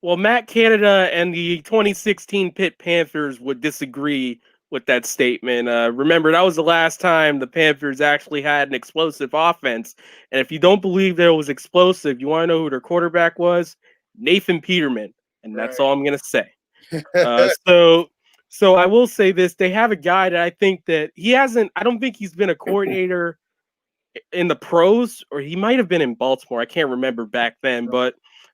Well, Matt Canada and the 2016 Pitt Panthers would disagree with that statement. Remember, that was the last time the Panthers actually had an explosive offense. And if you don't believe there was explosive, you want to know who their quarterback was? Nathan Peterman. And that's all I'm going to say. So I will say this. They have a guy that I think that I don't think he's been a coordinator in the pros, or he might have been in Baltimore. I can't remember back then, but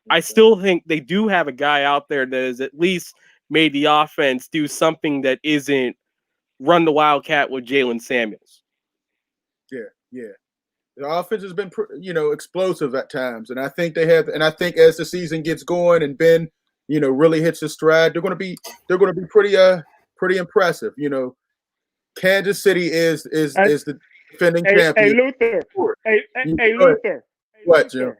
I still think they do have a guy out there that has at least made the offense do something that isn't run the Wildcat with Jalen Samuels. Yeah. The offense has been, explosive at times, and I think they have. And I think as the season gets going and Ben, really hits his stride, they're going to be pretty impressive. Kansas City is the defending champion. Hey, Luther. Hey, Luther. What, Jim?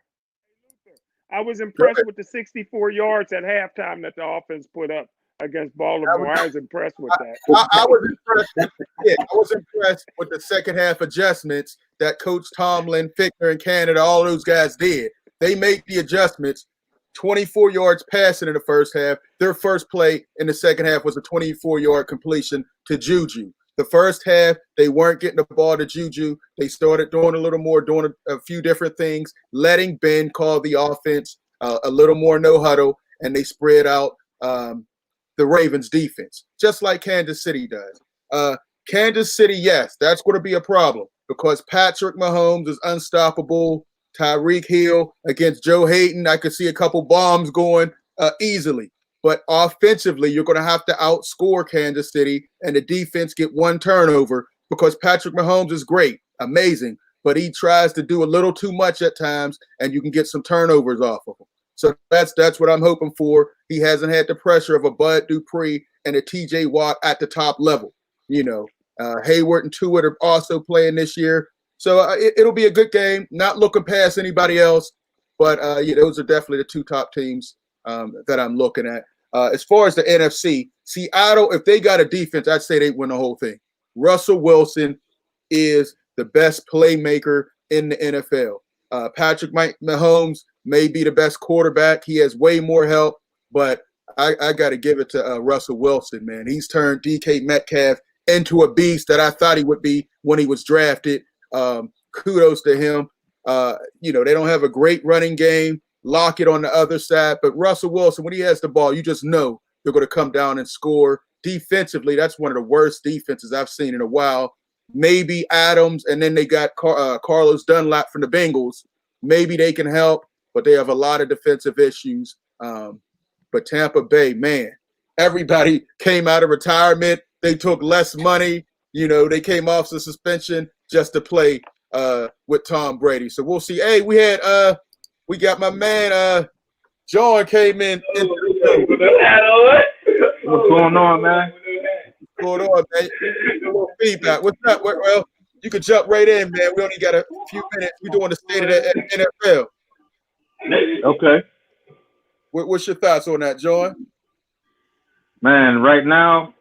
I was impressed with the 64 yards at halftime that the offense put up against Baltimore. I was impressed with that. I was impressed with the second half adjustments that Coach Tomlin, Fickner, and Canada, all those guys did. They made the adjustments. 24 yards passing in the first half. Their first play in the second half was a 24-yard completion to Juju. The first half, they weren't getting the ball to Juju. They started doing a little more, doing a few different things, letting Ben call the offense a little more no huddle, and they spread out the Ravens defense, just like Kansas City does. Kansas City, yes, that's going to be a problem because Patrick Mahomes is unstoppable. Tyreek Hill against Joe Hayden, I could see a couple bombs going easily. But offensively, you're going to have to outscore Kansas City, and the defense get one turnover because Patrick Mahomes is great, amazing, but he tries to do a little too much at times, and you can get some turnovers off of him. So that's what I'm hoping for. He hasn't had the pressure of a Bud Dupree and a T.J. Watt at the top level. Hayward and Tuitt are also playing this year. So it'll be a good game, not looking past anybody else, but those are definitely the two top teams that I'm looking at. As far as the NFC, Seattle, if they got a defense, I'd say they win the whole thing. Russell Wilson is the best playmaker in the NFL. Patrick Mahomes may be the best quarterback. He has way more help, but I got to give it to Russell Wilson, man. He's turned DK Metcalf into a beast that I thought he would be when he was drafted. Kudos to him. They don't have a great running game. Lockett on the other side, but Russell Wilson, when he has the ball, you just know they're going to come down and score. Defensively, that's one of the worst defenses I've seen in a while. Maybe Adams, and then they got Carlos Dunlap from the Bengals. Maybe they can help, but they have a lot of defensive issues. But Tampa Bay, man, everybody came out of retirement. They took less money. They came off the suspension just to play with Tom Brady. So we'll see. Hey, we got my man, John came in. What's going on, man? What's going on, man? A little feedback. What's up? Well, you can jump right in, man. We only got a few minutes. We're doing the state of the NFL. Okay. What's your thoughts on that, John? Man, right now,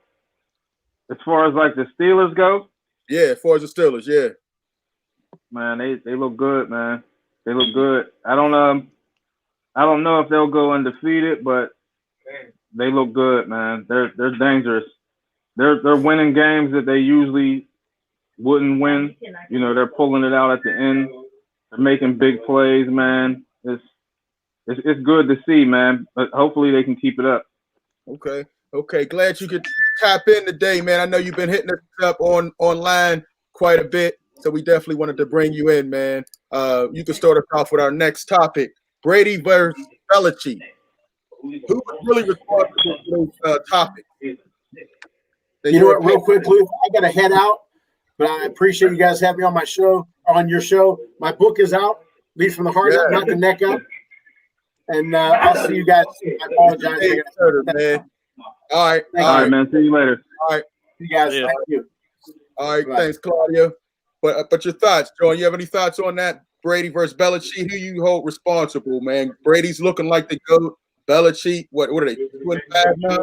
as far as like the Steelers go? Yeah, as far as the Steelers, yeah. Man, they look good, man. They look good. I don't know if they'll go undefeated, but they look good, man. They're dangerous. They're winning games that they usually wouldn't win. They're pulling it out at the end. They're making big plays, man. It's good to see, man. But hopefully they can keep it up. Okay. Glad you could tap in today, man. I know you've been hitting us up online quite a bit. So we definitely wanted to bring you in, man. You can start us off with our next topic, Brady versus Belichick. Who was really responsible for those topics? Real quick, Luke, I got to head out. But I appreciate you guys having me on my show, on your show. My book is out, Lead from the Heart, Knock the Neck Out. And I'll see you guys. I apologize. Man. All right. All right, man. See you later. All right. You guys, Yeah. thank you. All right. Bye. Thanks, Claudio. But your thoughts, John, you have any thoughts on that? Brady versus Belichick, who you hold responsible, man? Brady's looking like the GOAT. Belichick, what are they, 2-5 now?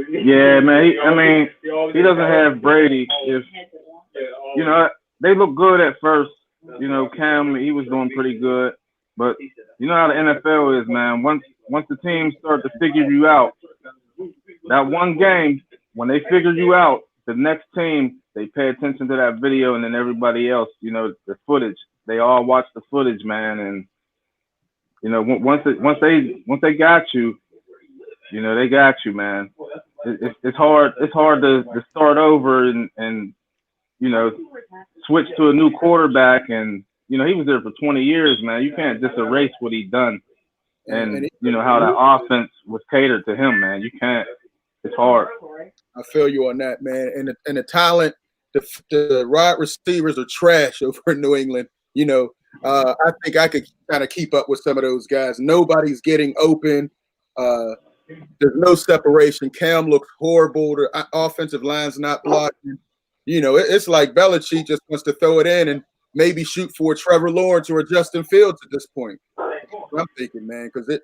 Yeah, man. He doesn't have Brady. If they look good at first. Cam, he was doing pretty good, but you know how the NFL is, man. Once the teams start to figure you out, that one game when they figure you out, the next team they pay attention to that video, and then everybody else, the footage. They all watch the footage, man, and once they got you, they got you, man. It's hard to start over and switch to a new quarterback, and he was there for 20 years, man. You can't just erase what he done, and how that offense was catered to him, man. You can't. It's hard. I feel you on that, man. And the talent, the wide receivers are trash over in New England. I think I could kind of keep up with some of those guys. Nobody's getting open. There's no separation. Cam looks horrible. The offensive line's not blocking. It's like Belichick just wants to throw it in and maybe shoot for a Trevor Lawrence or a Justin Fields at this point. I'm thinking, man, because a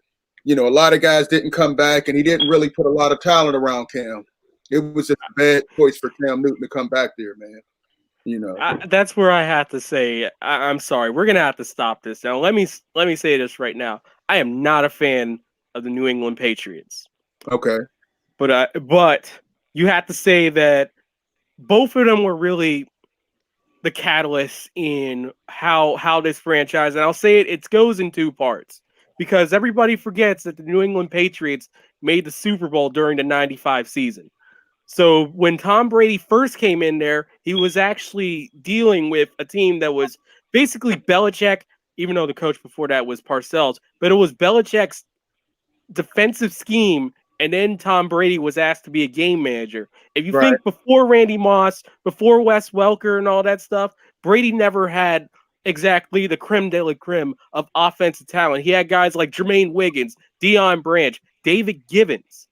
lot of guys didn't come back, and he didn't really put a lot of talent around Cam. It was just a bad choice for Cam Newton to come back there, man. That's where I have to say, I'm sorry. We're gonna have to stop this now. Let me say this right now. I am not a fan of the New England Patriots. Okay, but you have to say that both of them were really the catalyst in how this franchise, and I'll say it goes in two parts, because everybody forgets that the New England Patriots made the Super Bowl during the 95 season. So when Tom Brady first came in there, he was actually dealing with a team that was basically Belichick, even though the coach before that was Parcells, but it was Belichick's defensive scheme, and then Tom Brady was asked to be a game manager. If you think before Randy Moss, before Wes Welker and all that stuff, Brady never had exactly the creme de la creme of offensive talent. He had guys like Jermaine Wiggins, Deion Branch, David Givens.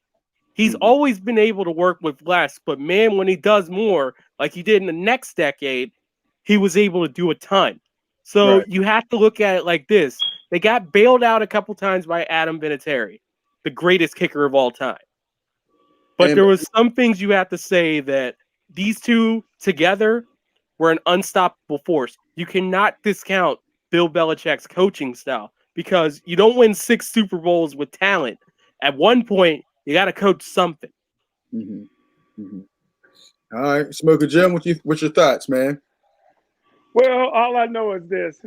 He's always been able to work with less, but man, when he does more, like he did in the next decade, he was able to do a ton. So you have to look at it like this. They got bailed out a couple times by Adam Vinatieri, the greatest kicker of all time. But there was some things you have to say that these two together were an unstoppable force. You cannot discount Bill Belichick's coaching style, because you don't win 6 Super Bowls with talent. At one point, you got to coach something. All right, Smokin' Jim, what's your thoughts, man? Well, all I know is this.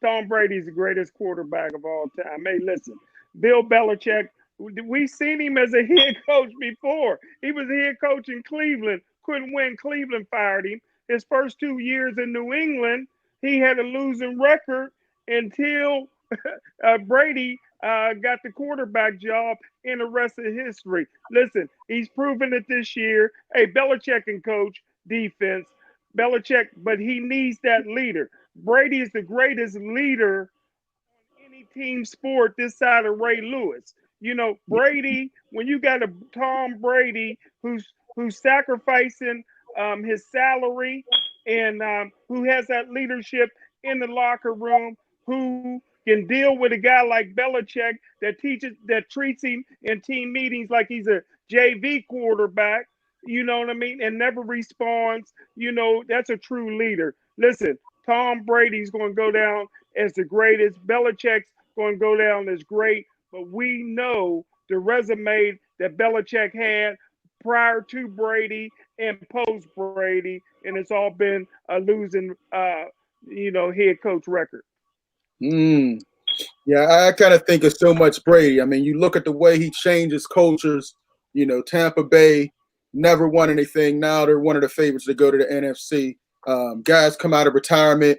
Tom Brady's the greatest quarterback of all time. Hey, listen, Bill Belichick, we've seen him as a head coach before. He was a head coach in Cleveland, couldn't win. Cleveland fired him. His first 2 years in New England, he had a losing record until Brady got the quarterback job, and the rest of history. Listen, he's proven it this year. Hey, Belichick can coach defense. Belichick, but he needs that leader. Brady is the greatest leader on any team sport this side of Ray Lewis. Brady, when you got a Tom Brady who's sacrificing his salary and who has that leadership in the locker room, who can deal with a guy like Belichick that treats him in team meetings like he's a JV quarterback, you know what I mean, and never responds, that's a true leader. Listen, Tom Brady's going to go down as the greatest. Belichick's going to go down as great, but we know the resume that Belichick had prior to Brady and post Brady, and it's all been a losing, head coach record. Yeah, I kind of think it's so much Brady. I mean, you look at the way he changes cultures. Tampa Bay never won anything. Now they're one of the favorites to go to the NFC. Guys come out of retirement.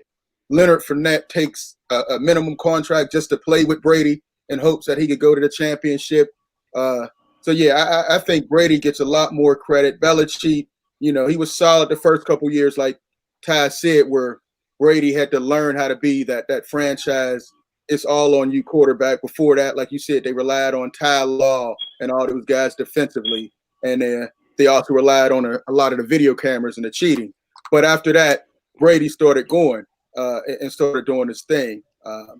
Leonard Fournette takes a minimum contract just to play with Brady in hopes that he could go to the championship. I think Brady gets a lot more credit. Belichick, You know, he was solid the first couple years, like Ty said, where Brady had to learn how to be that franchise. It's all on you quarterback. Before that, like you said, they relied on Ty Law and all those guys defensively, and they also relied on a lot of the video cameras and the cheating. But after that, Brady started going and started doing his thing.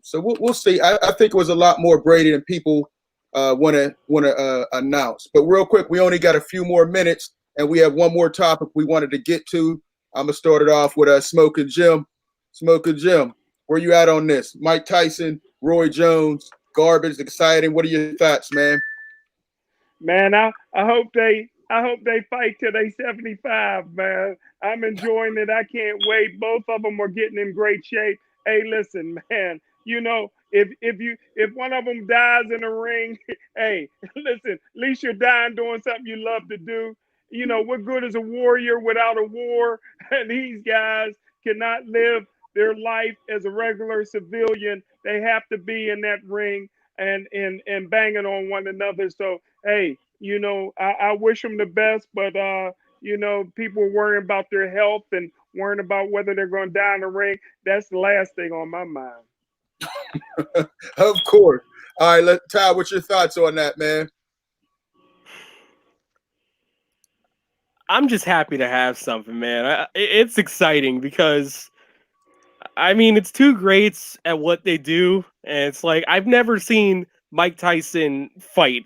So we'll see. I think it was a lot more Brady than people want to announce. But real quick, we only got a few more minutes, and we have one more topic we wanted to get to. I'm gonna start it off with Smokin' Jim. Smokin' Jim, where you at on this? Mike Tyson, Roy Jones, garbage, exciting. What are your thoughts, man? Man, I hope they fight till they 75, man. I'm enjoying it. I can't wait. Both of them are getting in great shape. Hey, listen, man. You know, if one of them dies in the ring, hey, listen, at least you're dying doing something you love to do. You know, what good is a warrior without a war? And these guys cannot live their life as a regular civilian. They have to be in that ring and banging on one another. So hey, you know, I wish them the best, but you know, people are worrying about their health and worrying about whether they're going to die in the ring. That's the last thing on my mind. Of course. All right, Ty, what's your thoughts on that, man? I'm just happy to have something, man. It's exciting because, I mean, it's two greats at what they do, and it's like I've never seen Mike Tyson fight.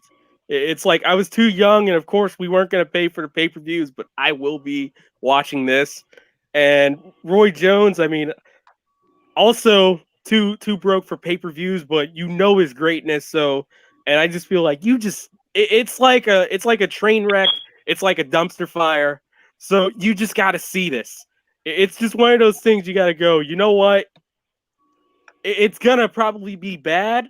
It's like I was too young, and of course we weren't going to pay for the pay-per-views, but I will be watching this. And Roy Jones, I mean, also too broke for pay-per-views, but you know his greatness. So, and I just feel like it's like a train wreck. It's like a dumpster fire. So you just got to see this. It's just one of those things you got to go, you know what? It's going to probably be bad,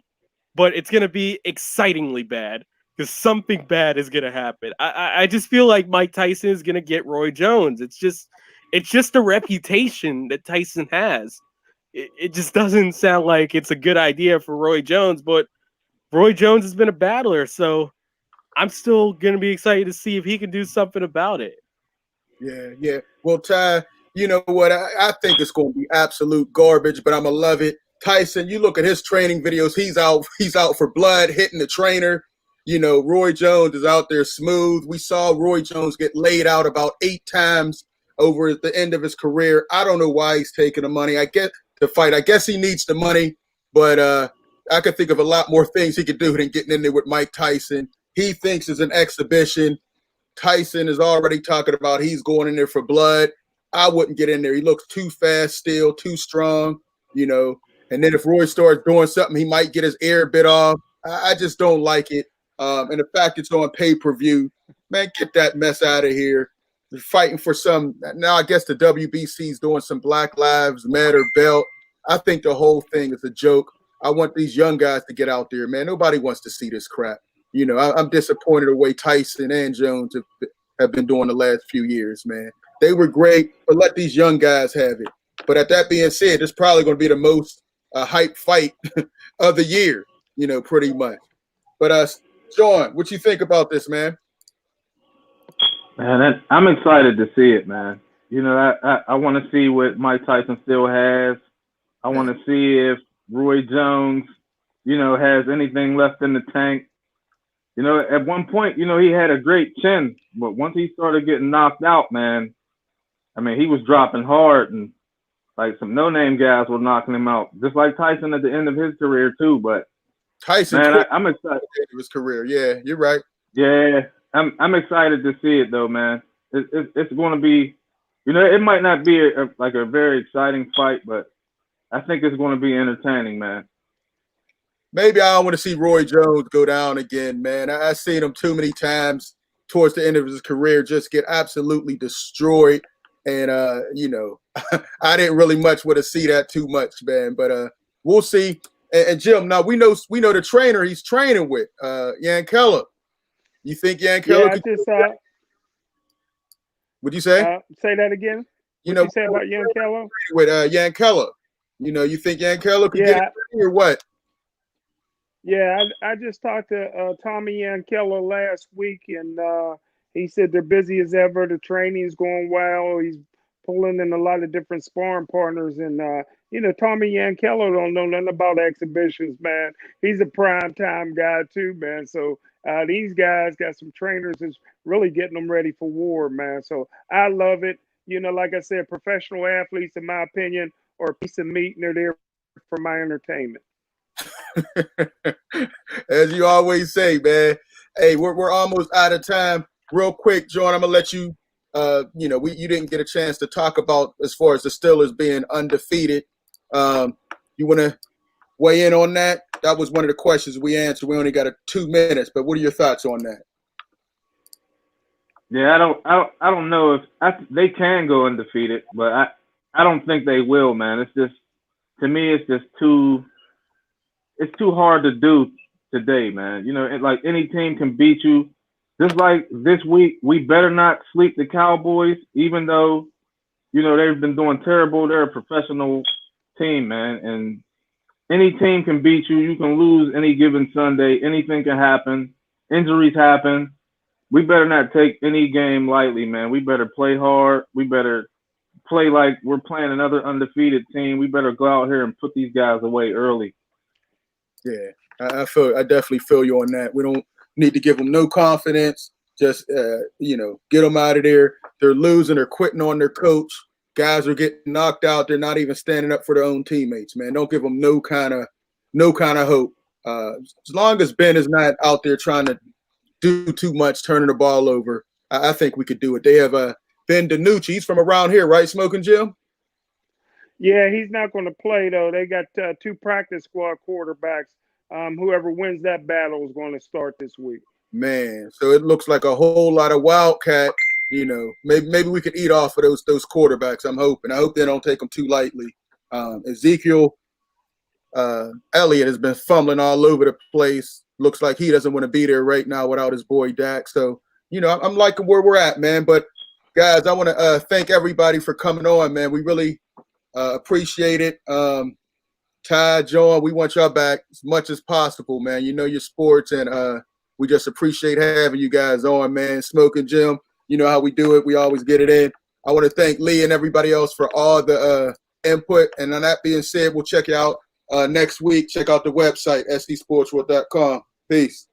but it's going to be excitingly bad because something bad is going to happen. I just feel like Mike Tyson is going to get Roy Jones. It's just a reputation that Tyson has. It just doesn't sound like it's a good idea for Roy Jones, but Roy Jones has been a battler, so I'm still going to be excited to see if he can do something about it. Yeah. Well, Ty, you know what? I think it's going to be absolute garbage, but I'm going to love it. Tyson, you look at his training videos, he's out for blood, hitting the trainer. You know, Roy Jones is out there smooth. We saw Roy Jones get laid out about 8 times over the end of his career. I don't know why he's taking the money. I get the fight. I guess he needs the money, but I could think of a lot more things he could do than getting in there with Mike Tyson. He thinks it's an exhibition. Tyson is already talking about he's going in there for blood. I wouldn't get in there. He looks too fast still, too strong, you know. And then if Roy starts doing something, he might get his ear bit off. I just don't like it. And the fact it's on pay-per-view, man, get that mess out of here. They're fighting for some – now I guess the WBC's doing some Black Lives Matter belt. I think the whole thing is a joke. I want these young guys to get out there, man. Nobody wants to see this crap. You know, I'm disappointed the way Tyson and Jones have been doing the last few years, man. They were great, but let these young guys have it. But at that being said, it's probably going to be the most hype fight of the year, you know, pretty much. But Sean, what you think about this, man? Man, I'm excited to see it, man. You know, I want to see what Mike Tyson still has. I want to see if Roy Jones, you know, has anything left in the tank. You know, at one point, you know, he had a great chin, but once he started getting knocked out, man, I mean, he was dropping hard, and like some no-name guys were knocking him out, just like Tyson at the end of his career too. But Tyson, man, I'm excited. At the end of his career, yeah, you're right. Yeah, I'm excited to see it though, man. It's going to be, you know, it might not be like a very exciting fight, but I think it's going to be entertaining, man. Maybe I don't want to see Roy Jones go down again, man. I've seen him too many times towards the end of his career just get absolutely destroyed. And, you know, I didn't really much want to see that too much, man. But we'll see. And Jim, now we know the trainer he's training with, Yan Keller. You think Yan Keller could just what'd you say? Say that again. You know, you say about Yan Keller? With Yan Keller. You know, you think Yan Keller could get it or what? Yeah, I just talked to Tommy Yan Keller last week, and He said they're busy as ever. The training's going well. He's pulling in a lot of different sparring partners. And, Tommy Yankello don't know nothing about exhibitions, man. He's a prime time guy, too, man. So these guys got some trainers that's really getting them ready for war, man. So I love it. Like I said, professional athletes, in my opinion, are a piece of meat, and they're there for my entertainment. As you always say, man. Hey, we're almost out of time. Real quick, John, I'm gonna let you. You didn't get a chance to talk about as far as the Steelers being undefeated. You want to weigh in on that? That was one of the questions we answered. We only got 2 minutes, but what are your thoughts on that? Yeah, I don't know if they can go undefeated, but I don't think they will, man. It's just, to me, it's too hard to do today, man. Like any team can beat you. Just like this week, we better not sleep the Cowboys, even though, they've been doing terrible. They're a professional team, man. And any team can beat you. You can lose any given Sunday. Anything can happen. Injuries happen. We better not take any game lightly, man. We better play hard. We better play like we're playing another undefeated team. We better go out here and put these guys away early. Yeah, I definitely feel you on that. We don't need to give them no confidence. Just get them out of there. They're losing. They're quitting on their coach. Guys are getting knocked out. They're not even standing up for their own teammates, man. Don't give them no kind of hope. As long as Ben is not out there trying to do too much, turning the ball over, I think we could do it. They have Ben DiNucci. He's from around here, right, Smokin' Jim? Yeah, he's not going to play, though. They got 2 practice squad quarterbacks. Whoever wins that battle is going to start this week. Man, so it looks like a whole lot of Wildcat. Maybe we could eat off of those quarterbacks. I'm hoping. I hope they don't take them too lightly. Ezekiel Elliott has been fumbling all over the place. Looks like he doesn't want to be there right now without his boy Dak. So, I'm liking where we're at, man. But, guys, I want to thank everybody for coming on, man. We really appreciate it. Ty, John, we want y'all back as much as possible, man. Your sports, and we just appreciate having you guys on, man. Smokin' Jim, you know how we do it. We always get it in. I want to thank Lee and everybody else for all the input. And on that being said, we'll check you out next week. Check out the website, scsportsworld.com. Peace.